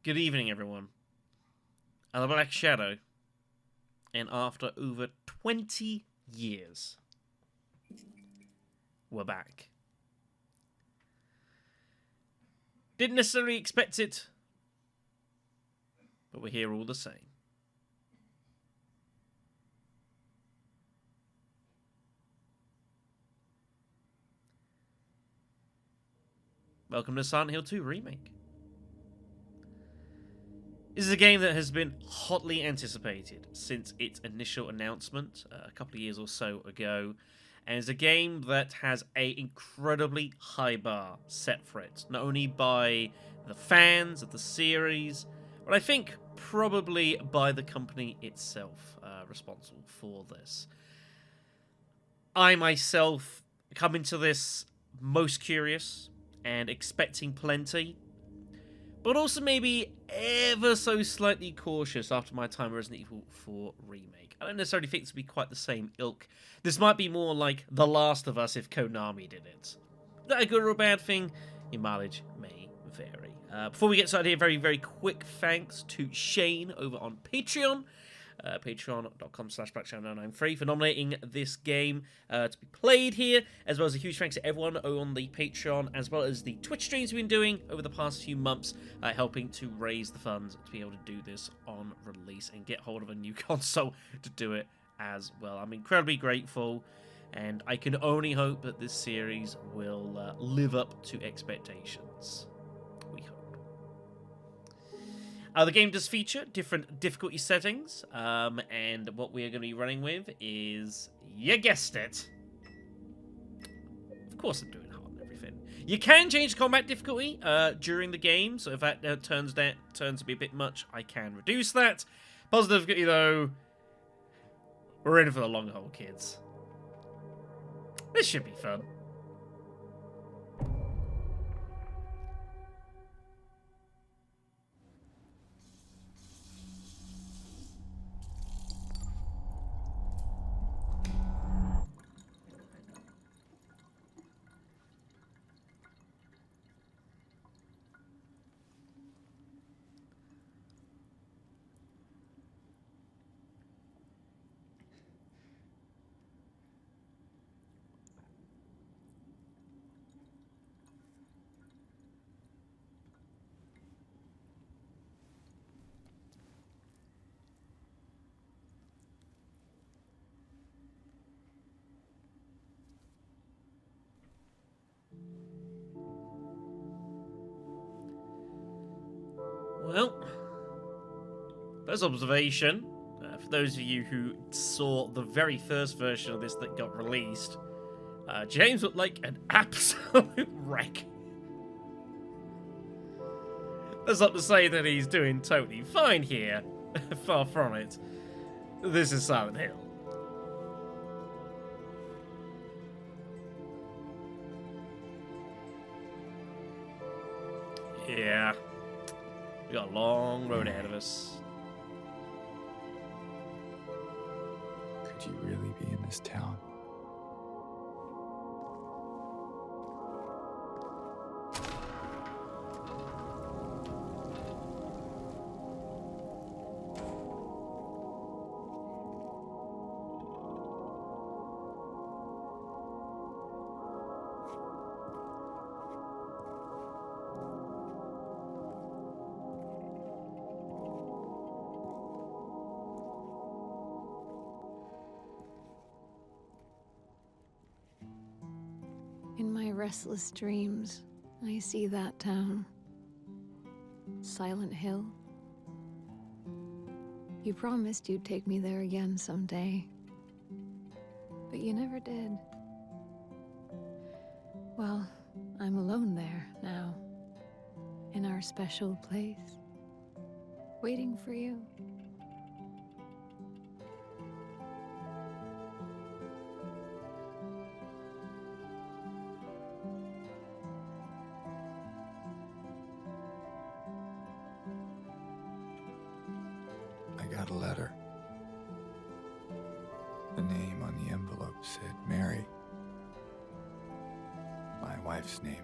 Good evening, everyone. I'm the Black Shadow, and after over 20 years, we're back. Didn't necessarily expect it, but we're here all the same. Welcome to Silent Hill 2 Remake. This is a game that has been hotly anticipated since its initial announcement a couple of years or so ago, and it's a game that has an incredibly high bar set for it, not only by the fans of the series, but I think probably by the company itself responsible for this. I myself come into this most curious and expecting plenty, but also maybe ever so slightly cautious after my time with Resident Evil 4 Remake. I don't necessarily think this will be quite the same ilk. This might be more like The Last of Us if Konami did it. Is that a good or a bad thing? Your mileage may vary. Before we get started here, very, very quick thanks to Shane over on Patreon. Patreon.com/BlackShadow993 for nominating this game to be played here, as well as a huge thanks to everyone on the Patreon, as well as the Twitch streams we've been doing over the past few months, helping to raise the funds to be able to do this on release and get hold of a new console to do it as well. I'm incredibly grateful, and I can only hope that this series will live up to expectations. We hope. The game does feature different difficulty settings, and what we are going to be running with is, you guessed it, of course I'm doing hard and everything. You can change combat difficulty during the game, so if that turns to be a bit much, I can reduce that. Positive difficulty, though, we're in for the long haul, kids. This should be fun. Well, first observation, for those of you who saw the very first version of this that got released, James looked like an absolute wreck. That's not to say that he's doing totally fine here. Far from it. This is Silent Hill. Yeah. We got a long road ahead of us. Could you really be in this town? In my restless dreams, I see that town. Silent Hill. You promised you'd take me there again someday. But you never did. Well, I'm alone there now. In our special place. Waiting for you. I got a letter. The name on the envelope said Mary. My wife's name.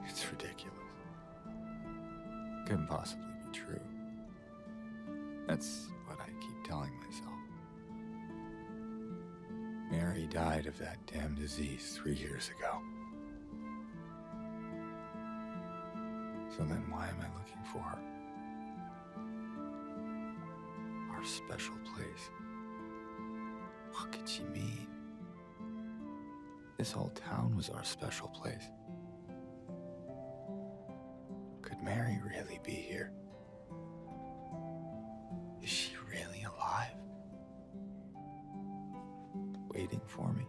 It's ridiculous. couldn't possibly be true. That's what I keep telling myself. Mary died of that damn disease 3 years ago. So then why am I looking for her? Our special place. What could she mean? This whole town was our special place. Could Mary really be here? Is she really alive? Waiting for me?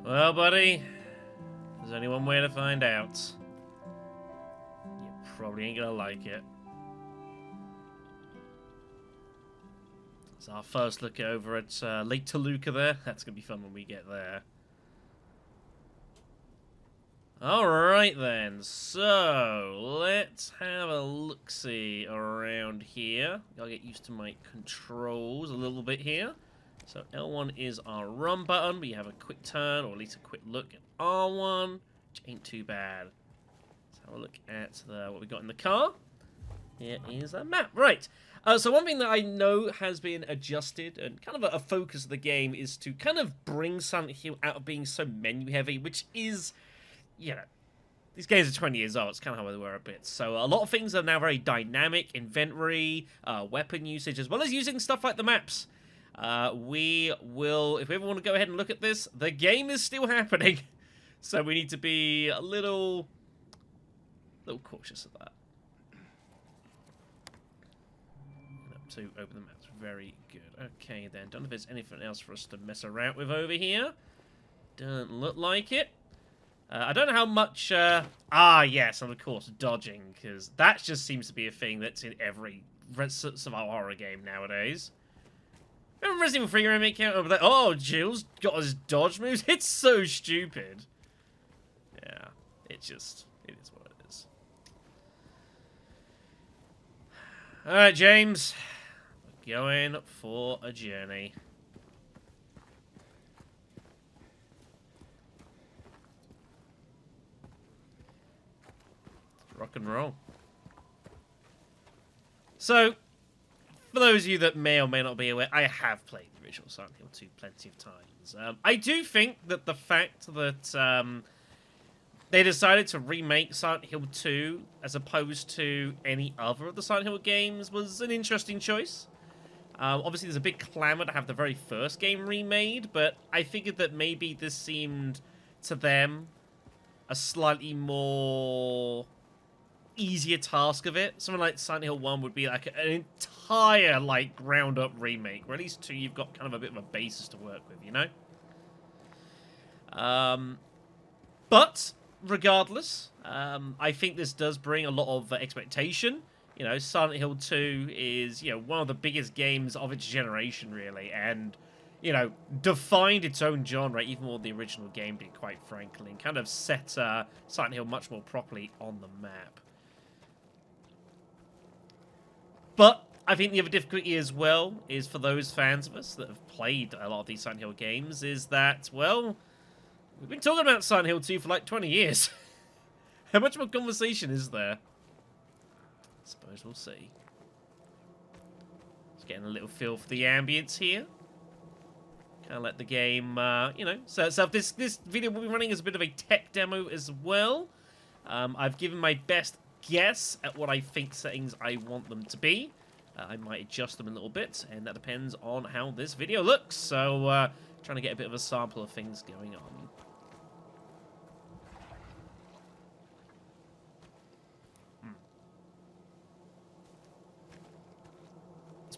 Well, buddy, there's only one way to find out. You probably ain't gonna like it. It's our first look over at Lake Toluca there. That's gonna be fun when we get there. Alright then, so let's have a look-see around here. Gotta get used to my controls a little bit here. So L1 is our run button. We have a quick turn, or at least a quick look at R1, which ain't too bad. Let's have a look at what we got in the car. Here is a map. Right. So one thing that I know has been adjusted, and kind of a focus of the game, is to kind of bring Silent Hill out of being so menu-heavy, which is, you know, these games are 20 years old. It's kind of how they were a bit. So a lot of things are now very dynamic, inventory, weapon usage, as well as using stuff like the maps. We will, if we ever want to go ahead and look at this, the game is still happening. So we need to be a little cautious of that. To open the maps. Very good. Okay, then. Don't know if there's anything else for us to mess around with over here. Doesn't look like it. I don't know how much... yes, and of course, dodging, because that just seems to be a thing that's in every survival horror game nowadays. Remember Resident Evil 3 Remake out over there? Oh, Jill's got his dodge moves. It's so stupid. Yeah, it is what it is. Alright, James. Going for a journey. Rock and roll. So, for those of you that may or may not be aware, I have played the original Silent Hill 2 plenty of times. I do think that the fact that they decided to remake Silent Hill 2 as opposed to any other of the Silent Hill games was an interesting choice. Obviously, there's a big clamour to have the very first game remade, but I figured that maybe this seemed to them a slightly more easier task of it. Something like Silent Hill 1 would be like an entire, like, ground-up remake, where at least 2 you've got kind of a bit of a basis to work with, you know? But, regardless, I think this does bring a lot of expectation. You know, Silent Hill 2 is, you know, one of the biggest games of its generation, really, and, you know, defined its own genre, even more than the original game did, quite frankly, and kind of set Silent Hill much more properly on the map. But I think the other difficulty as well is for those fans of us that have played a lot of these Silent Hill games is that, well, we've been talking about Silent Hill 2 for like 20 years. How much more conversation is there? I suppose we'll see. Just getting a little feel for the ambience here. Kind of let the game, you know. So this video will be running as a bit of a tech demo as well. I've given my best guess at what I think settings I want them to be. I might adjust them a little bit, and that depends on how this video looks. So, trying to get a bit of a sample of things going on.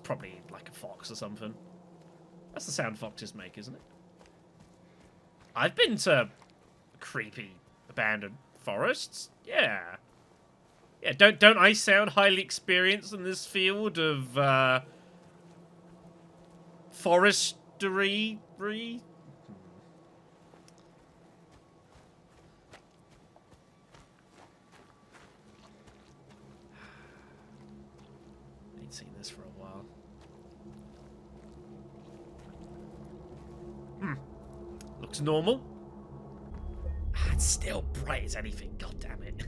Probably like a fox or something. That's the sound foxes make, isn't it? I've been to creepy abandoned forests. Yeah. Yeah, don't I sound highly experienced in this field of forestry? Ain't seen this for a while. Looks normal. It's still bright as anything, god damn it.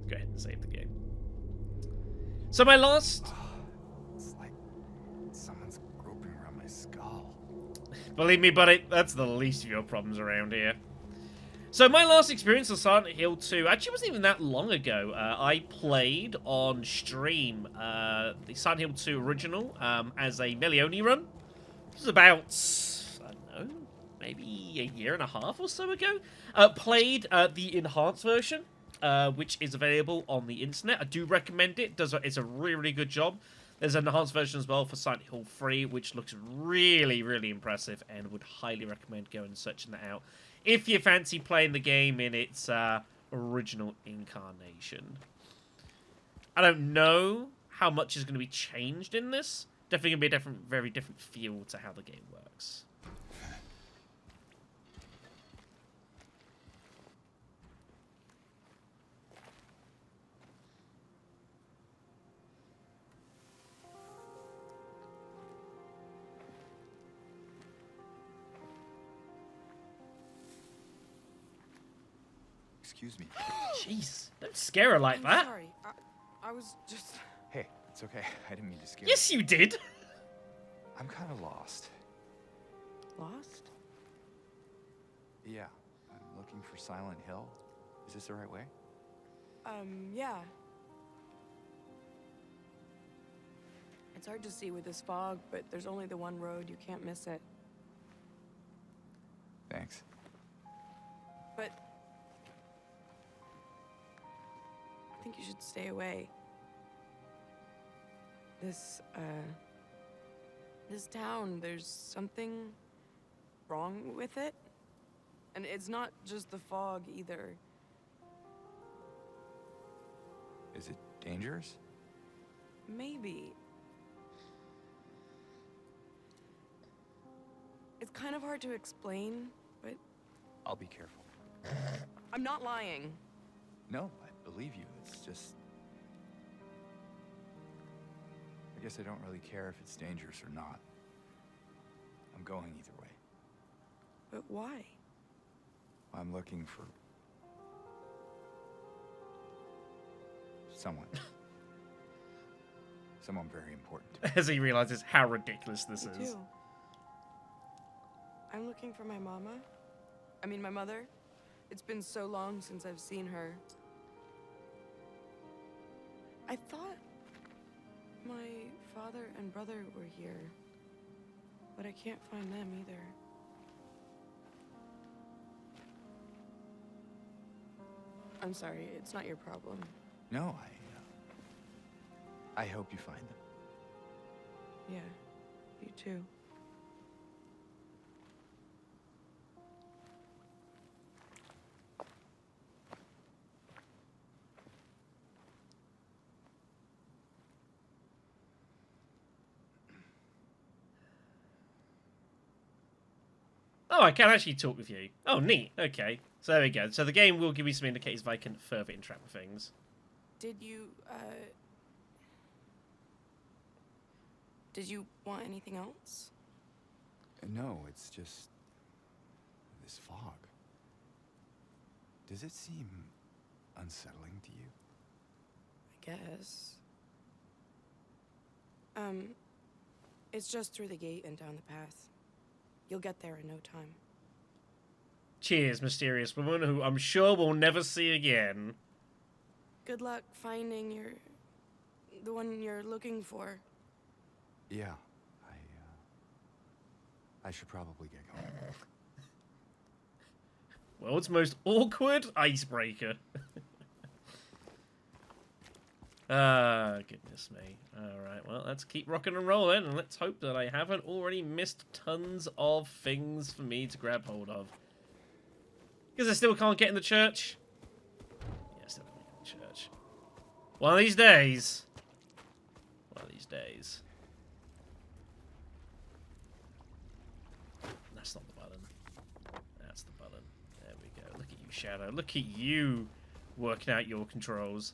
Go ahead and save the game. So my last... It's like someone's groping around my skull. Believe me, buddy, that's the least of your problems around here. So my last experience of Silent Hill 2 actually wasn't even that long ago. I played on stream the Silent Hill 2 original as a Melione run. It was about, I don't know, maybe a year and a half or so ago. Played the enhanced version, which is available on the internet. I do recommend it. It's a really, really good job. There's an enhanced version as well for Silent Hill 3, which looks really, really impressive, and would highly recommend going and searching that out if you fancy playing the game in its original incarnation. I don't know how much is going to be changed in this. Definitely going to be a very different feel to how the game works. Excuse me. Jeez, don't scare her like I'm that. sorry. I was just... Hey, it's okay. I didn't mean to scare Yes, you did. I'm kind of lost. Lost? Yeah, I'm looking for Silent Hill. Is this the right way? Yeah. It's hard to see with this fog, but there's only the one road. You can't miss it. Thanks. But... I think you should stay away. This town, there's something wrong with it. And it's not just the fog, either. Is it dangerous? Maybe. It's kind of hard to explain, but I'll be careful. I'm not lying. No, I believe you. It's just... I guess I don't really care if it's dangerous or not. I'm going either way. But why? I'm looking for... someone. Someone very important to me. As he realizes how ridiculous this Me is. too. I'm looking for my mama. I mean, my mother. It's been so long since I've seen her. I thought my father and brother were here, but I can't find them either. I'm sorry, it's not your problem. No, I hope you find them. Yeah, you too. Oh, I can actually talk with you. Oh, neat. Okay. So there we go. So the game will give me some indicators if I can further interact with things. Did you want anything else? No, it's just... this fog. Does it seem unsettling to you? I guess. It's just through the gate and down the path. You'll get there in no time. Cheers, mysterious woman who I'm sure we'll never see again. Good luck finding the one you're looking for. Yeah, I should probably get going. World's most awkward icebreaker. Ah, goodness me. Alright, well, let's keep rocking and rolling, and let's hope that I haven't already missed tons of things for me to grab hold of. Because I still can't get in the church. Yeah, I still can't get in the church. One of these days. One of these days. That's not the button. That's the button. There we go. Look at you, Shadow. Look at you working out your controls.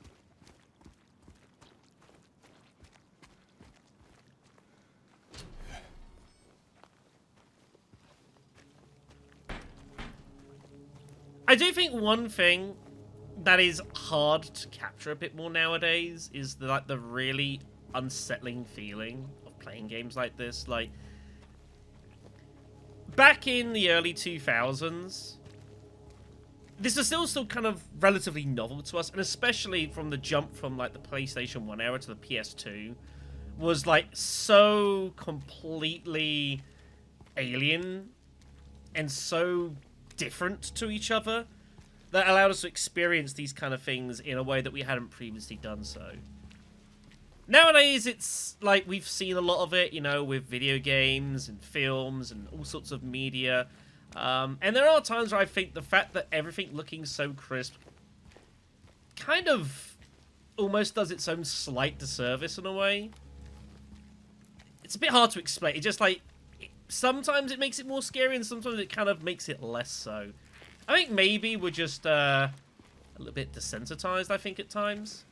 I do think one thing that is hard to capture a bit more nowadays is the really unsettling feeling of playing games like this. Like, back in the early 2000s, this was still kind of relatively novel to us, and especially from the jump from like the PlayStation 1 era to the PS2 was like so completely alien and so different to each other that allowed us to experience these kind of things in a way that we hadn't previously done so. Nowadays, it's like we've seen a lot of it, you know, with video games and films and all sorts of media. And there are times where I think the fact that everything looking so crisp kind of almost does its own slight disservice in a way. It's a bit hard to explain. It just like, sometimes it makes it more scary and sometimes it kind of makes it less so. I think maybe we're just a little bit desensitized, I think, at times.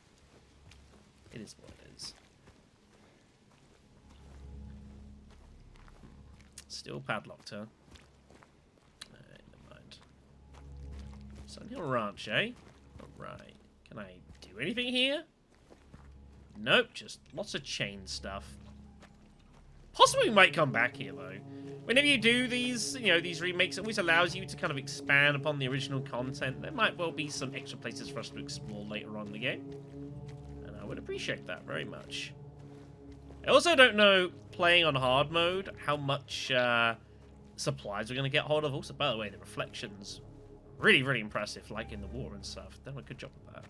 It is what it is. Still padlocked, huh? Alright, never mind. Sunhill Ranch, eh? Alright. Can I do anything here? Nope, just lots of chain stuff. Possibly we might come back here, though. Whenever you do these, you know, these remakes, it always allows you to kind of expand upon the original content. There might well be some extra places for us to explore later on in the game. And I would appreciate that very much. I also don't know, playing on hard mode, how much supplies we're going to get hold of. Also, by the way, the reflections, really, really impressive, like in the war and stuff. Done a good job with that.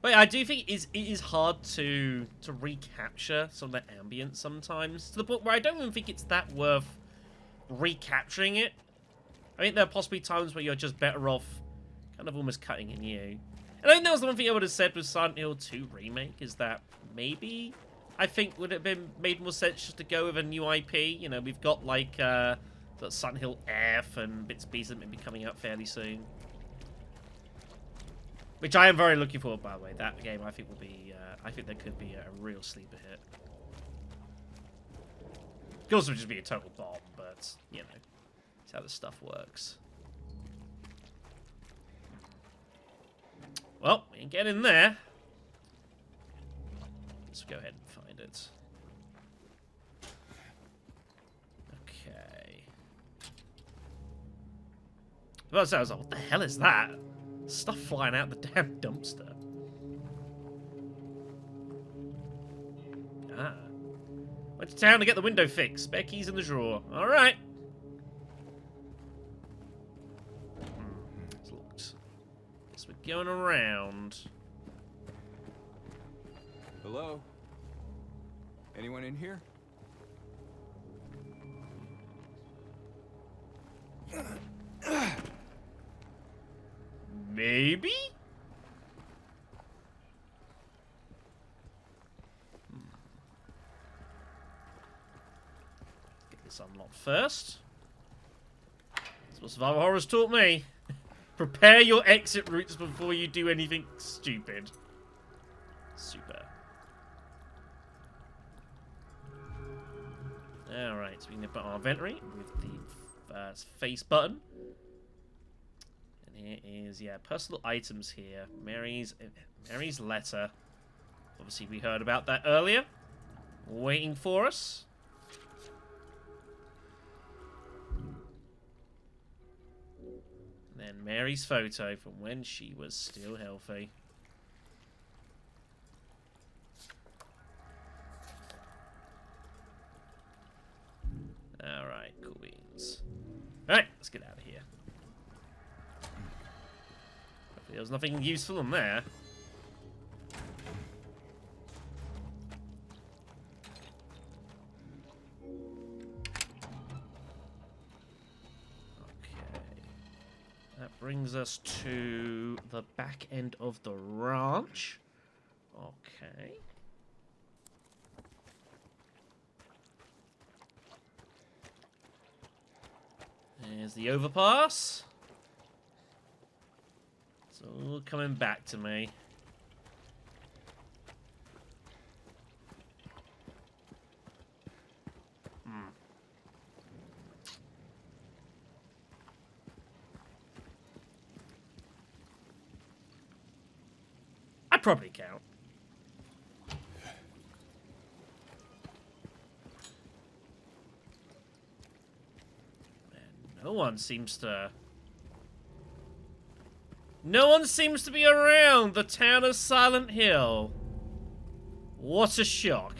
But I do think it is hard to recapture some of that ambience sometimes, to the point where I don't even think it's that worth recapturing it. I think there are possibly times where you're just better off kind of almost cutting in you. And I think that was the one thing I would have said with Silent Hill 2 Remake, is that maybe I think would have been made more sense just to go with a new IP. You know, we've got like Silent Hill F and bits and pieces that may be coming out fairly soon. Which I am very looking forward, by the way. That game, I think, will be... I think that could be a real sleeper hit. It could also just be a total bomb, but, you know, that's how this stuff works. Well, we can get in there. Let's go ahead and find it. Okay. Well, so I was like, what the hell is that? Stuff flying out the damn dumpster. Ah. Went to town to get the window fixed. Spare keys in the drawer. Alright. It's locked. Guess we're going around. Hello? Anyone in here? Maybe? Get this unlocked first. That's what Survival Horror's taught me. Prepare your exit routes before you do anything stupid. Super. Alright, so we can put our inventory with the face button. Here is, yeah, personal items here. Mary's letter. Obviously, we heard about that earlier. Waiting for us. And then Mary's photo from when she was still healthy. Alright, cool beans. Alright, let's get out of here. There was nothing useful in there. Okay. That brings us to the back end of the ranch. Okay. There's the overpass. All coming back to me. I'd probably count. Man, no one seems to be around the town of Silent Hill. What a shock.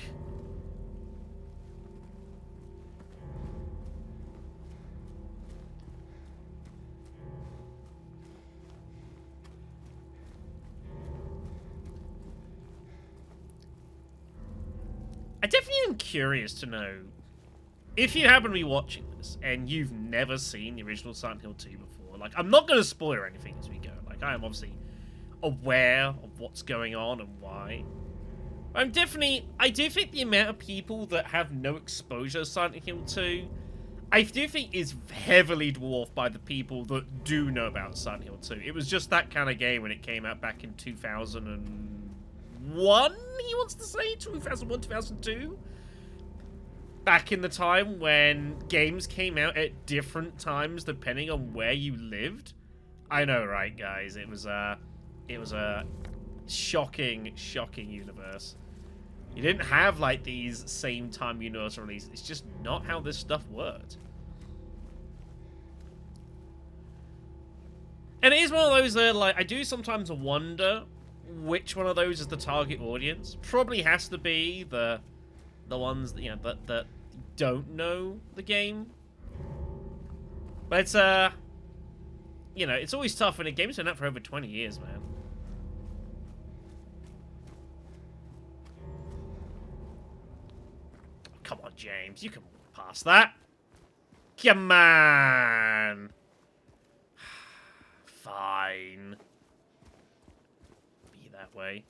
I definitely am curious to know, if you happen to be watching this and you've never seen the original Silent Hill 2 before, like, I'm not going to spoil anything as we go. Like, I am obviously aware of what's going on and why. I do think the amount of people that have no exposure to Silent Hill 2, I do think is heavily dwarfed by the people that do know about Silent Hill 2. It was just that kind of game when it came out back in 2001, he wants to say? 2001, 2002? Back in the time when games came out at different times depending on where you lived. I know, right, guys? It was a shocking, shocking universe. You didn't have, like, these same-time universe releases. It's just not how this stuff worked. And it is one of those that, like, I do sometimes wonder which one of those is the target audience. Probably has to be the ones that, you know, that don't know the game. But it's, you know, it's always tough when a game's been out for over 20 years, man. Come on, James. You can walk past that. Come on. Fine. Be that way.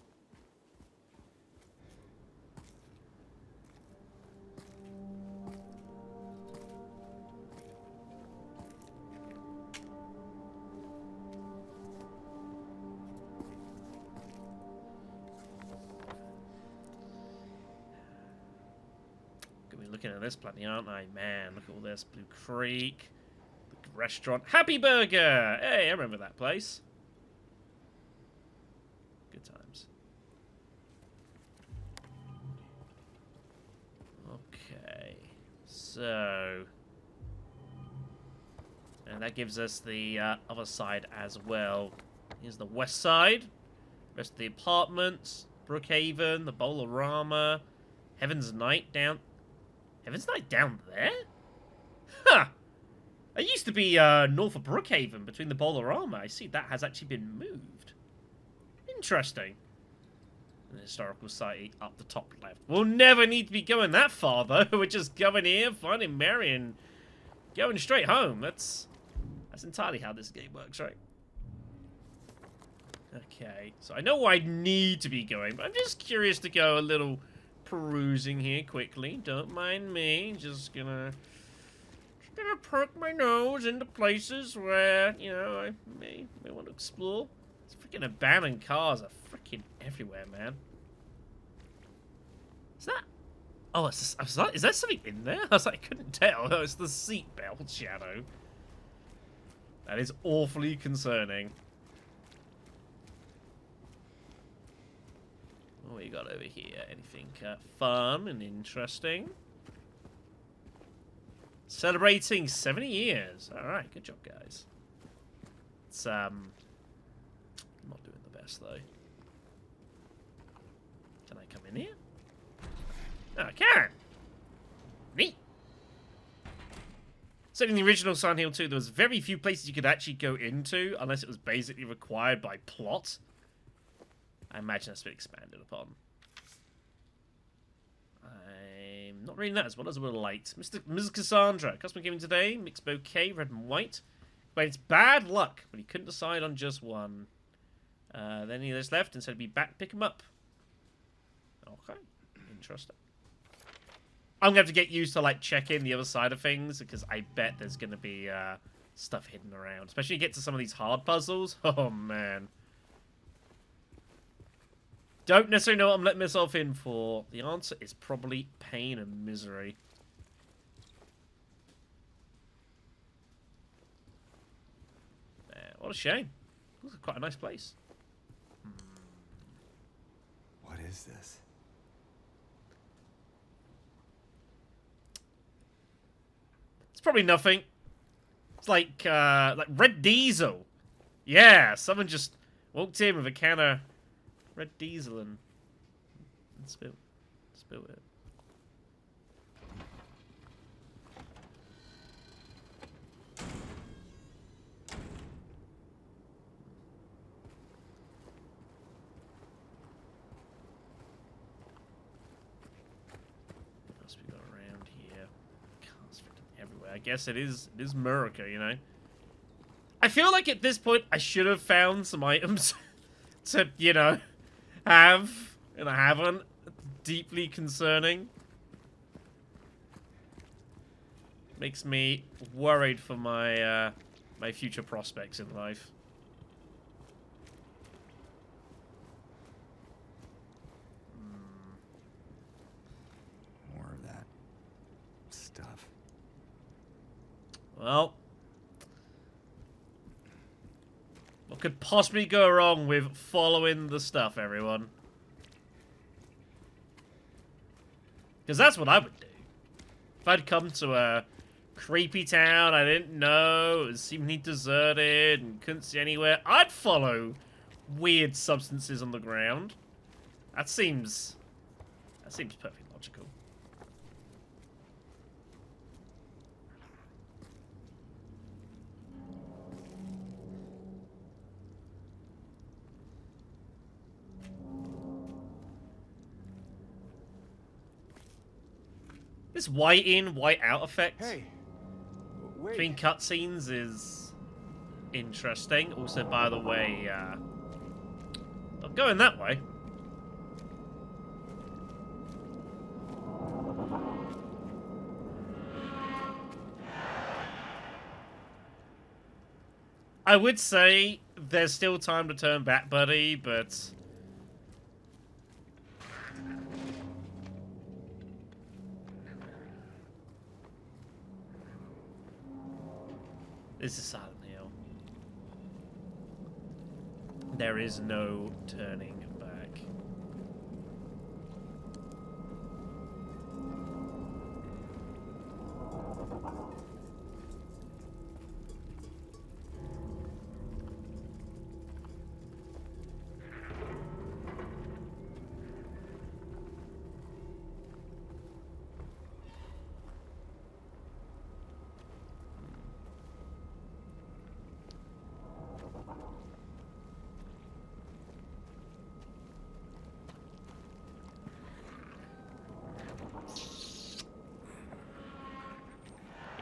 Looking at this plenty, aren't I? Man, look at all this. Blue Creek, the restaurant, Happy Burger. Hey, I remember that place. Good times. Okay, so, and that gives us the other side as well. Here's the west side. Rest of the apartments, Brookhaven, the Bolorama, Heaven's Night down. Heaven's Night down there? Huh! It used to be north of Brookhaven, between the Bolorama. I see that has actually been moved. Interesting. The Historical Society up the top left. We'll never need to be going that far, though. We're just going here, finding Mary, and going straight home. That's entirely how this game works, right? Okay, so I know where I need to be going, but I'm just curious to go a little perusing here quickly. Don't mind me. Just gonna perk my nose into places where, you know, I may want to explore. These freaking abandoned cars are freaking everywhere, man. Is that? Oh, is there something in there? I was like, I couldn't tell. Oh, it's the seatbelt shadow. That is awfully concerning. What we got over here? Anything fun and interesting? Celebrating 70 years. Alright, good job, guys. It's, not doing the best, though. Can I come in here? Oh, I can! Neat! So in the original Silent Hill 2, there was very few places you could actually go into, unless it was basically required by plot. I imagine that's been expanded upon. I'm not reading that as well as I would have liked. Ms. Cassandra, customer giving today, mixed bouquet, red and white. But it's bad luck, but he couldn't decide on just one. Then he just left and said he'd be back to pick him up. Okay, interesting. I'm going to have to get used to, like, checking the other side of things, because I bet there's going to be stuff hidden around. Especially when you get to some of these hard puzzles. Oh, man. Don't necessarily know what I'm letting myself in for. The answer is probably pain and misery. What a shame. Looks like quite a nice place. What is this? It's probably nothing. It's like red diesel. Yeah, someone just walked in with a can of red diesel and spilled it. What else we got around here? Cars everywhere. I guess it is America, you know. I feel like at this point I should have found some items to, you know, have, and I haven't. Deeply concerning. Makes me worried for my my future prospects in life. More of that stuff. Well, what could possibly go wrong with following the stuff, everyone? Because that's what I would do. If I'd come to a creepy town I didn't know, it was seemingly deserted and couldn't see anywhere, I'd follow weird substances on the ground. That seems perfectly logical. This white in, white out effect Wait. between cutscenes is interesting. Also, by the way, I'm going that way. I would say there's still time to turn back, buddy, but this is Silent Hill. There is no turning back.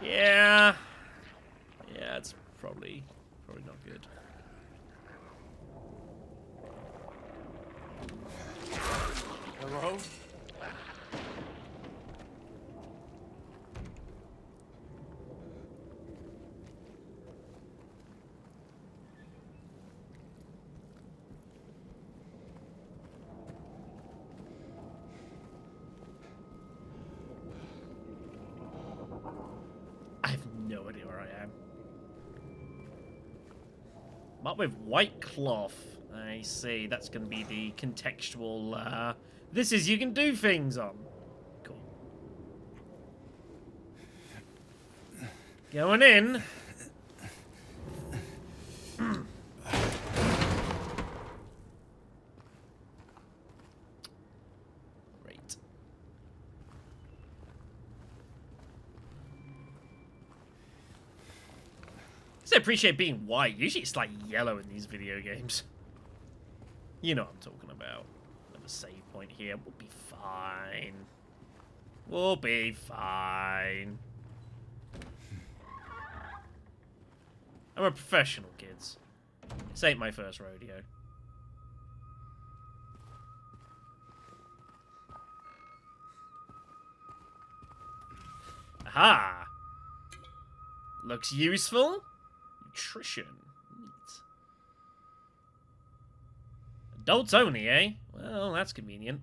Yeah, it's probably not good. Hello? I have no idea where I am. I'm up with white cloth. I see. That's going to be the contextual, this is you can do things on. Cool. Going in. Great. I appreciate being white. Usually it's like yellow in these video games. You know what I'm talking about. Another save point here. We'll be fine. We'll be fine. I'm a professional, kids. This ain't my first rodeo. Aha! Looks useful. Nutrition. Neat. Adults only, eh? Well, that's convenient.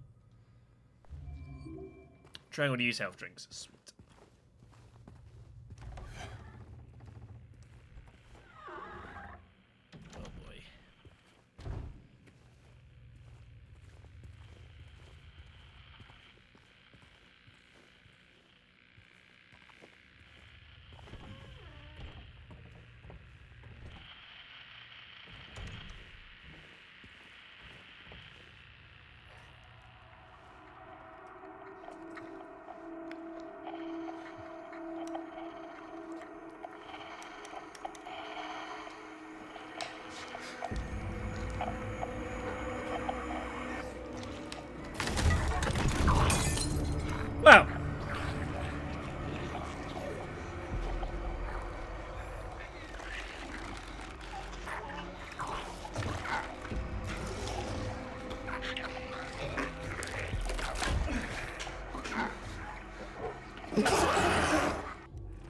Trying to use health drinks. Sweet. Oh boy. Wow.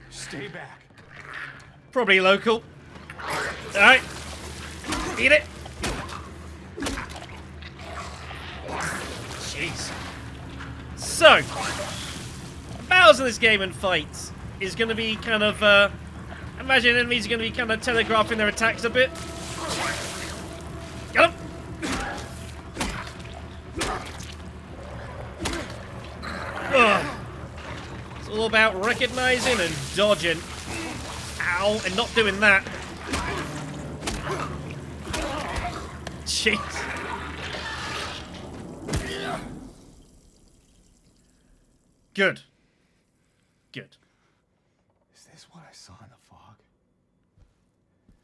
Stay back. Probably local. Alright. Eat it. Jeez. So, battles in this game and fights is going to be kind of, imagine enemies are going to be kind of telegraphing their attacks a bit. Get him! Ugh. It's all about recognizing and dodging. Ow, and not doing that. Jeez. Good. Good. Is this what I saw in the fog?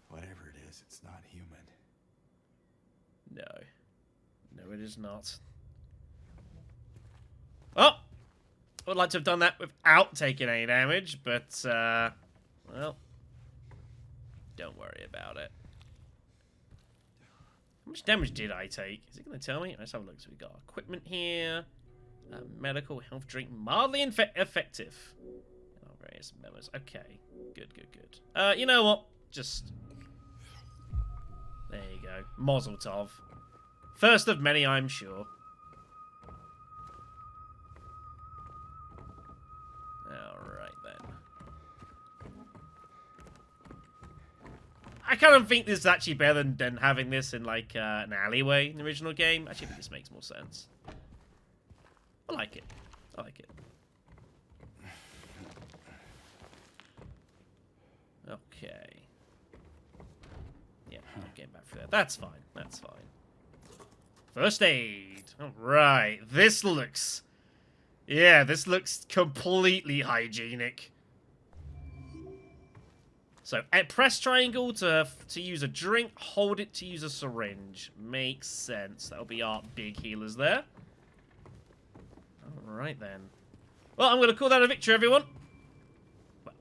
Whatever it is, it's not human. No. No, it is not. Oh! I would like to have done that without taking any damage, but, well, don't worry about it. How much damage did I take? Is it going to tell me? Let's have a look. So we got equipment here. Medical health drink, mildly effective. Oh, various memos. Okay, good, good, good. You know what? Just there you go. Mazel tov. First of many, I'm sure. All right then. I kind of think this is actually better than having this in like an alleyway in the original game. Actually, I think this makes more sense. I like it. I like it. Okay. Yeah, I'm getting back through that. That's fine. That's fine. First aid. Alright. This looks... Yeah, this looks completely hygienic. So, press triangle to use a drink. Hold it to use a syringe. Makes sense. That'll be our big healers there. Alright then. Well, I'm going to call that a victory, everyone. Well.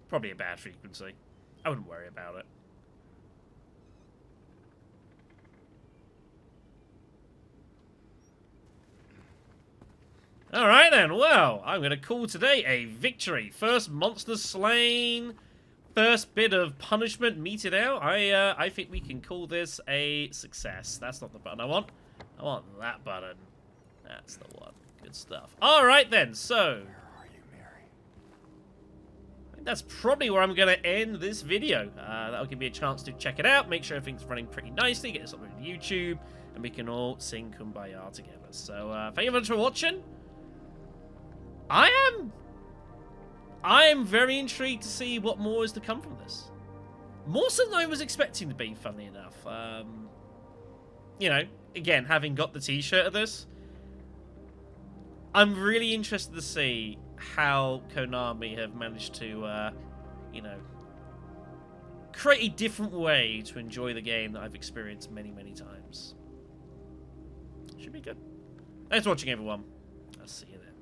Probably a bad frequency. I wouldn't worry about it. Alright then, well, I'm going to call today a victory. First monster slain. First bit of punishment meted out. I think we can call this a success. That's not the button I want. I want that button. That's the one. Good stuff. Alright then, so... that's probably where I'm going to end this video. That'll give me a chance to check it out, make sure everything's running pretty nicely, get this uploaded to YouTube, and we can all sing Kumbaya together. So, thank you very much for watching. I am very intrigued to see what more is to come from this. More so than I was expecting to be, funnily enough. You know, again, having got the t-shirt of this, I'm really interested to see how Konami have managed to, you know, create a different way to enjoy the game that I've experienced many, many times. Should be good. Thanks for watching, everyone. I'll see you then.